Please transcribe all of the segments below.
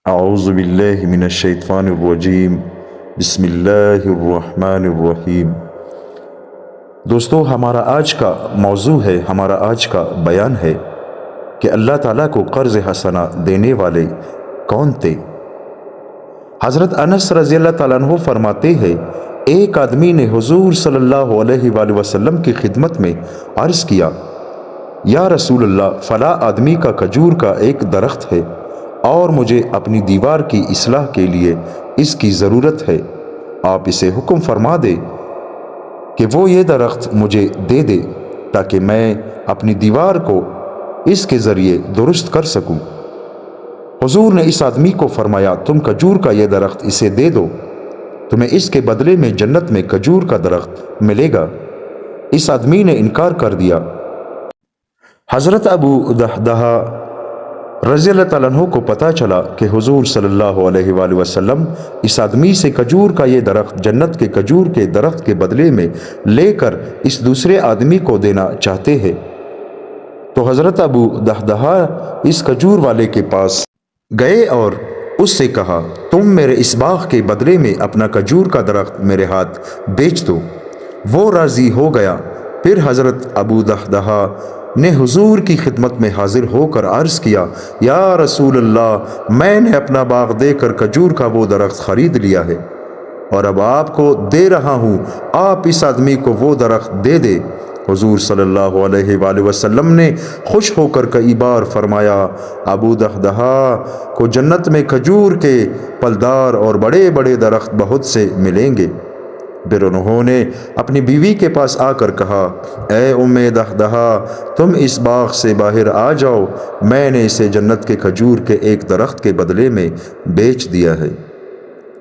اعوذ باللہ من الشیطان الرجیم بسم اللہ الرحمن الرحیم۔ دوستو، ہمارا آج کا موضوع ہے، ہمارا آج کا بیان ہے کہ اللہ تعالیٰ کو قرض حسنہ دینے والے کون تھے۔ حضرت انس رضی اللہ تعالیٰ عنہ فرماتے ہیں، ایک آدمی نے حضور صلی اللہ علیہ وآلہ وسلم کی خدمت میں عرض کیا، یا رسول اللہ، فلاں آدمی کا کھجور کا ایک درخت ہے اور مجھے اپنی دیوار کی اصلاح کے لیے اس کی ضرورت ہے، آپ اسے حکم فرما دے کہ وہ یہ درخت مجھے دے دے تاکہ میں اپنی دیوار کو اس کے ذریعے درست کر سکوں۔ حضور نے اس آدمی کو فرمایا، تم کھجور کا یہ درخت اسے دے دو، تمہیں اس کے بدلے میں جنت میں کھجور کا درخت ملے گا۔ اس آدمی نے انکار کر دیا۔ حضرت ابو دحدہ رضی اللہ تعالیٰ عنہ کو پتہ چلا کہ حضور صلی اللہ علیہ وآلہ وسلم اس آدمی سے کھجور کا یہ درخت جنت کے کھجور کے درخت کے بدلے میں لے کر اس دوسرے آدمی کو دینا چاہتے ہیں، تو حضرت ابو دحدہ اس کھجور والے کے پاس گئے اور اس سے کہا، تم میرے اس باغ کے بدلے میں اپنا کھجور کا درخت میرے ہاتھ بیچ دو۔ وہ راضی ہو گیا۔ پھر حضرت ابو دحدہ نے حضور کی خدمت میں حاضر ہو کر عرض کیا، یا رسول اللہ، میں نے اپنا باغ دے کر کھجور کا وہ درخت خرید لیا ہے اور اب آپ کو دے رہا ہوں، آپ اس آدمی کو وہ درخت دے دے۔ حضور صلی اللہ علیہ وآلہ وسلم نے خوش ہو کر کئی بار فرمایا، ابو دحدہ کو جنت میں کھجور کے پھلدار اور بڑے بڑے درخت بہت سے ملیں گے۔ پھر انہوں نے اپنی بیوی کے پاس آ کر کہا، اے ام دحدہ، تم اس باغ سے باہر آ جاؤ، میں نے اسے جنت کے کھجور کے ایک درخت کے بدلے میں بیچ دیا ہے۔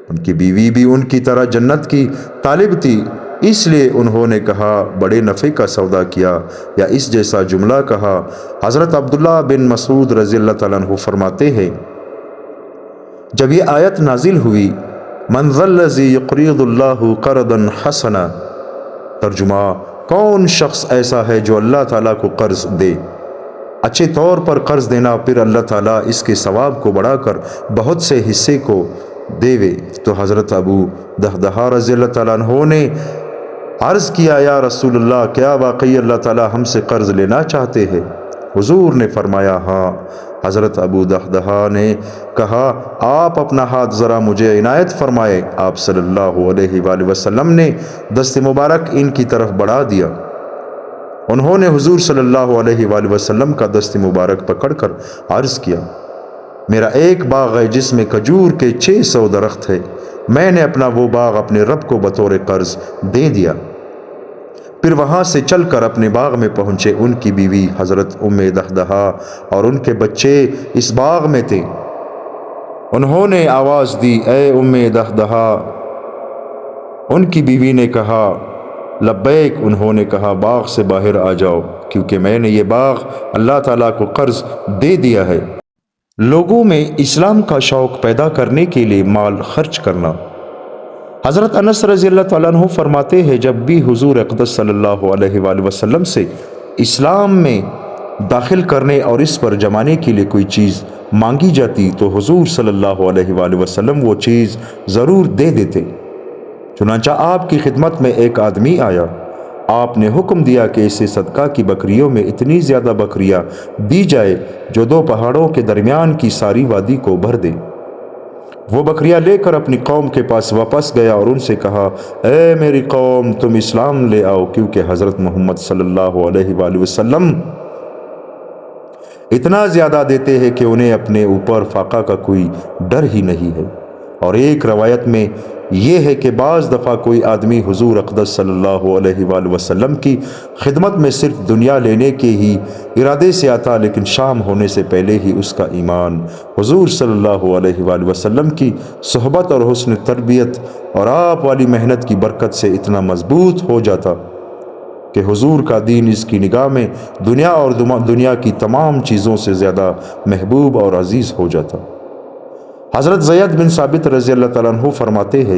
ان کی بیوی بھی ان کی طرح جنت کی طالب تھی، اس لیے انہوں نے کہا، بڑے نفع کا سودا کیا، یا اس جیسا جملہ کہا۔ حضرت عبداللہ بن مسعود رضی اللہ تعالیٰ عنہ فرماتے ہیں، جب یہ آیت نازل ہوئی، من ذا الذی یقرض اللہ قرضا حسنا، ترجمہ، کون شخص ایسا ہے جو اللہ تعالیٰ کو قرض دے، اچھے طور پر قرض دینا، پھر اللہ تعالیٰ اس کے ثواب کو بڑھا کر بہت سے حصے کو دے۔ تو حضرت ابو دحدہ رضی اللہ تعالیٰ عنہ نے عرض کیا، یا رسول اللہ، کیا واقعی اللہ تعالیٰ ہم سے قرض لینا چاہتے ہیں؟ حضور نے فرمایا، ہاں۔ حضرت ابو دحدہ نے کہا، آپ اپنا ہاتھ ذرا مجھے عنایت فرمائے۔ آپ صلی اللہ علیہ وآلہ وسلم نے دست مبارک ان کی طرف بڑھا دیا۔ انہوں نے حضور صلی اللہ علیہ وآلہ وسلم کا دست مبارک پکڑ کر عرض کیا، میرا ایک باغ ہے جس میں کھجور کے 600 درخت ہے، میں نے اپنا وہ باغ اپنے رب کو بطور قرض دے دیا۔ پھر وہاں سے چل کر اپنے باغ میں پہنچے۔ ان کی بیوی حضرت ام دحدہ اور ان کے بچے اس باغ میں تھے۔ انہوں نے آواز دی، اے ام دحدہ۔ ان کی بیوی نے کہا، لبیک۔ انہوں نے کہا، باغ سے باہر آ جاؤ، کیونکہ میں نے یہ باغ اللہ تعالیٰ کو قرض دے دیا ہے۔ لوگوں میں اسلام کا شوق پیدا کرنے کے لیے مال خرچ کرنا۔ حضرت انس رضی اللہ تعالیٰ عنہ فرماتے ہیں، جب بھی حضور اقدس صلی اللہ علیہ وآلہ وسلم سے اسلام میں داخل کرنے اور اس پر جمانے کے لیے کوئی چیز مانگی جاتی تو حضور صلی اللہ علیہ وآلہ وسلم وہ چیز ضرور دے دیتے۔ چنانچہ آپ کی خدمت میں ایک آدمی آیا، آپ نے حکم دیا کہ اسے صدقہ کی بکریوں میں اتنی زیادہ بکریاں دی جائے جو 2 پہاڑوں کے درمیان کی ساری وادی کو بھر دے۔ وہ بکریاں لے کر اپنی قوم کے پاس واپس گیا اور ان سے کہا، اے میری قوم، تم اسلام لے آؤ، کیونکہ حضرت محمد صلی اللہ علیہ وآلہ وسلم اتنا زیادہ دیتے ہیں کہ انہیں اپنے اوپر فاقہ کا کوئی ڈر ہی نہیں ہے۔ اور ایک روایت میں یہ ہے کہ بعض دفعہ کوئی آدمی حضور اقدس صلی اللہ علیہ وآلہ وسلم کی خدمت میں صرف دنیا لینے کے ہی ارادے سے آتا، لیکن شام ہونے سے پہلے ہی اس کا ایمان حضور صلی اللہ علیہ وآلہ وسلم کی صحبت اور حسن تربیت اور آپ والی محنت کی برکت سے اتنا مضبوط ہو جاتا کہ حضور کا دین اس کی نگاہ میں دنیا اور دنیا کی تمام چیزوں سے زیادہ محبوب اور عزیز ہو جاتا۔ حضرت زید بن ثابت رضی اللہ تعالیٰ عنہ فرماتے ہیں،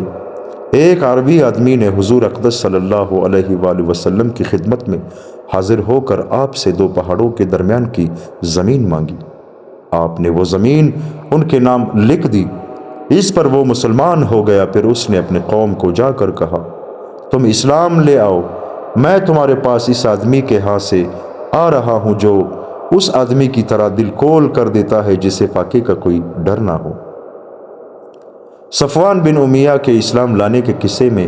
ایک عربی آدمی نے حضور اقدس صلی اللہ علیہ وآلہ وسلم کی خدمت میں حاضر ہو کر آپ سے 2 پہاڑوں کے درمیان کی زمین مانگی۔ آپ نے وہ زمین ان کے نام لکھ دی۔ اس پر وہ مسلمان ہو گیا۔ پھر اس نے اپنے قوم کو جا کر کہا، تم اسلام لے آؤ، میں تمہارے پاس اس آدمی کے ہاں سے آ رہا ہوں جو اس آدمی کی طرح دل کھول کر دیتا ہے جسے فاقے کا کوئی ڈر نہ ہو۔ صفوان بن امیہ کے اسلام لانے کے قصے میں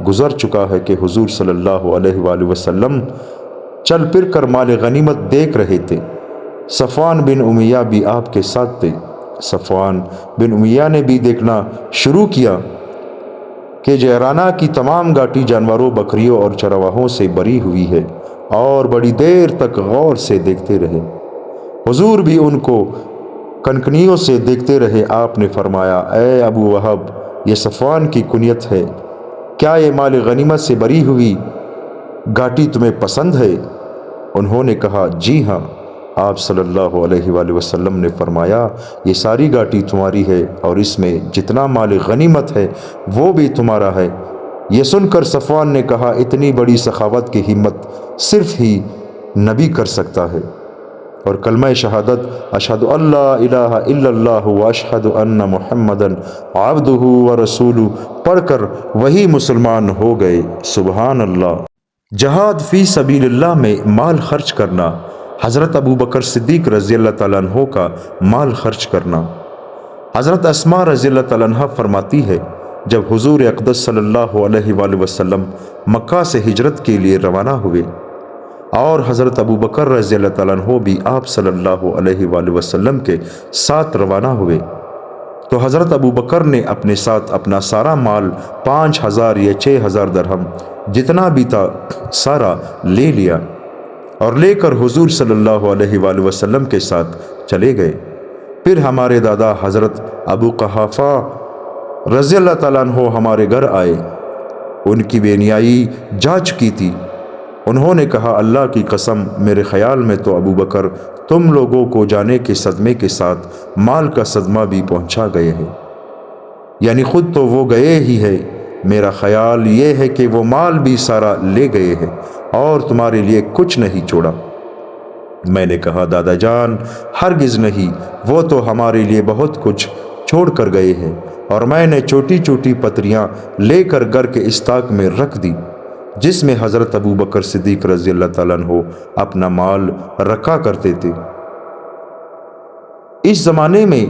گزر چکا ہے کہ حضور صلی اللہ علیہ وآلہ وسلم چل پھر کر مال غنیمت دیکھ رہے تھے۔ صفوان بن امیہ بھی آپ کے ساتھ تھے۔ صفوان بن امیہ نے بھی دیکھنا شروع کیا کہ جعرانہ کی تمام گھاٹی جانوروں، بکریوں اور چرواہوں سے بری ہوئی ہے، اور بڑی دیر تک غور سے دیکھتے رہے۔ حضور بھی ان کو کنکنیوں سے دیکھتے رہے۔ آپ نے فرمایا، اے ابو وہب، یہ صفوان کی کنیت ہے، کیا یہ مال غنیمت سے بری ہوئی گھاٹی تمہیں پسند ہے؟ انہوں نے کہا، جی ہاں۔ آپ صلی اللہ علیہ وآلہ وسلم نے فرمایا، یہ ساری گھاٹی تمہاری ہے اور اس میں جتنا مال غنیمت ہے وہ بھی تمہارا ہے۔ یہ سن کر صفوان نے کہا، اتنی بڑی سخاوت کی ہمت صرف ہی نبی کر سکتا ہے، اور کلمہ شہادت اشہد ان لا الہ الا اللہ و اشہد ان محمدً عبدہ و رسولہ پڑھ کر وہی مسلمان ہو گئے۔ سبحان اللہ۔ جہاد فی سبیل اللہ میں مال خرچ کرنا۔ حضرت ابو بکر صدیق رضی اللہ تعالیٰ عنہ کا مال خرچ کرنا۔ حضرت اسماء رضی اللہ تعالیٰ عنہ فرماتی ہے، جب حضور اقدس صلی اللہ علیہ وآلہ وسلم مکہ سے ہجرت کے لیے روانہ ہوئے اور حضرت ابو بکر رضی اللہ تعالیٰ عنہ بھی آپ صلی اللہ علیہ وآلہ وسلم کے ساتھ روانہ ہوئے، تو حضرت ابو بکر نے اپنے ساتھ اپنا سارا مال 5000 یا 6000 درہم جتنا بھی تھا سارا لے لیا، اور لے کر حضور صلی اللہ علیہ وآلہ وسلم کے ساتھ چلے گئے۔ پھر ہمارے دادا حضرت ابو قحافہ رضی اللہ تعالیٰ عنہ ہمارے گھر آئے۔ ان کی بے نیائی جا چکی تھی۔ انہوں نے کہا، اللہ کی قسم، میرے خیال میں تو ابو بکر تم لوگوں کو جانے کے صدمے کے ساتھ مال کا صدمہ بھی پہنچا گئے ہیں، یعنی خود تو وہ گئے ہی ہے، میرا خیال یہ ہے کہ وہ مال بھی سارا لے گئے ہیں اور تمہارے لیے کچھ نہیں چھوڑا۔ میں نے کہا، دادا جان، ہرگز نہیں، وہ تو ہمارے لیے بہت کچھ چھوڑ کر گئے ہیں، اور میں نے چھوٹی چھوٹی پتریاں لے کر گھر کے استاق میں رکھ دی جس میں حضرت ابو بکر صدیق رضی اللہ تعالیٰ عنہ اپنا مال رکھا کرتے تھے۔ اس زمانے میں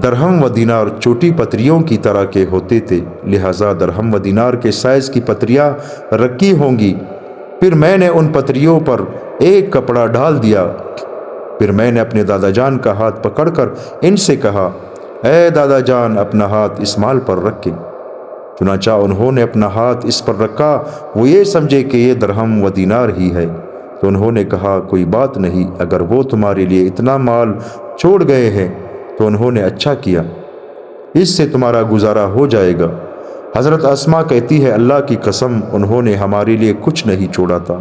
درہم و دینار چھوٹی پتریوں کی طرح کے ہوتے تھے، لہٰذا درہم و دینار کے سائز کی پتریاں رکھی ہوں گی۔ پھر میں نے ان پتریوں پر ایک کپڑا ڈال دیا۔ پھر میں نے اپنے دادا جان کا ہاتھ پکڑ کر ان سے کہا، اے دادا جان، اپنا ہاتھ اس مال پر رکھیں۔ چنانچہ انہوں نے اپنا ہاتھ اس پر رکھا۔ وہ یہ سمجھے کہ یہ درہم و دینار ہی ہے، تو انہوں نے کہا، کوئی بات نہیں، اگر وہ تمہارے لیے اتنا مال چھوڑ گئے ہیں تو انہوں نے اچھا کیا، اس سے تمہارا گزارا ہو جائے گا۔ حضرت اسماء کہتی ہے، اللہ کی قسم، انہوں نے ہمارے لیے کچھ نہیں چھوڑا تھا،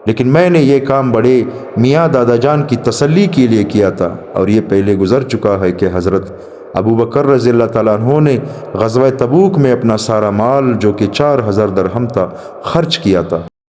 لیکن میں نے یہ کام بڑے میاں دادا جان کی تسلی کے لیے کیا تھا، اور یہ پہلے گزر چکا ہے کہ حضرت ابو بکر رضی اللہ تعالیٰ عنہ نے غزوہ تبوک میں اپنا سارا مال جو کہ 4000 درہم تھا خرچ کیا تھا۔